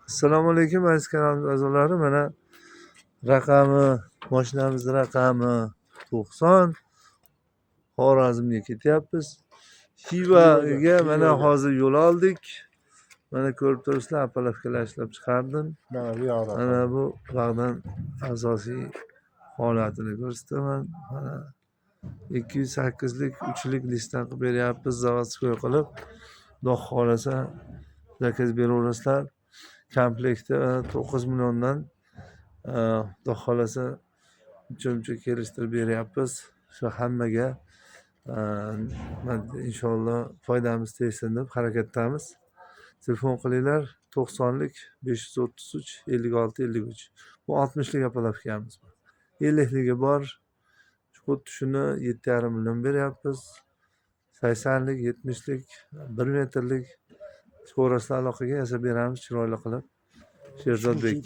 Assalomu alaykum aziz kanal a'zolari. Mana raqami, mashinamiz raqami 90. Xorazmga ketyapmiz. Xivaga mana hozir yo'l oldik. Mana ko'rib turibsizlar, apalafkalar ishlab chiqardim. Mana bu bog'dan asosiy holatini ko'rsataman. Mana 208 lik 3 lik listdan qilib beryapmiz, zavodskoy qilib. Xudo xolasa zakaz beraverasizlar. Komplekti 9 milliondan xudo xolasa uncha kelishtirib beryapmiz. Shu hammaga inshaalloh foydamiz tegsin deb harakatdamiz. Telefon qilinglar 90 lik 533 56 53. Bu 60 lik apalafkamiz. 50 ligi bor. Xuddi shuni 7,5 million beryapmiz. 80 lik 70 lik 1 metrlik ko'rasizlar, aloqaga yasab beramiz chiroyli qilib. Sherzodbek.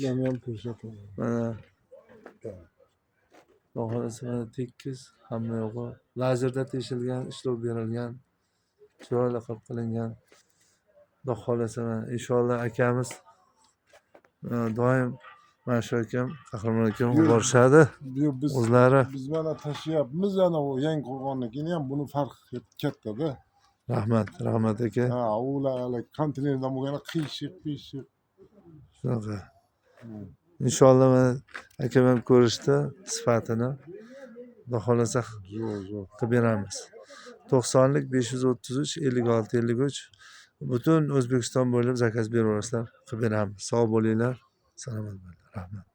Mana xohlasizlar tekis, hamma yo'g'i lazerda teshilgan, ishlov berilgan, chiroyli qilib qilingan. Xudo xolasa inshaalloh akamiz doim mana shu akam, Qahramon akam borishadi. O'zlari biz mana tashlayapmiz, ana u Yangiqo'rg'onnikini ham, buni farqi katta-da. Rahmat aka. Ha, ular konteynerdan bo'lgani qiyshiq. Shunaqa. Inshaalloh mana akam ham ko'rishdi sifatini. Xudo xolasa qilib beramiz. 90 lik 533 56 53. Butun O'zbekiston bo'ylab zakaz beraverasizlar, qilib beramiz. Sog' bo'linglar, salomat bo'linglar. Rahmat.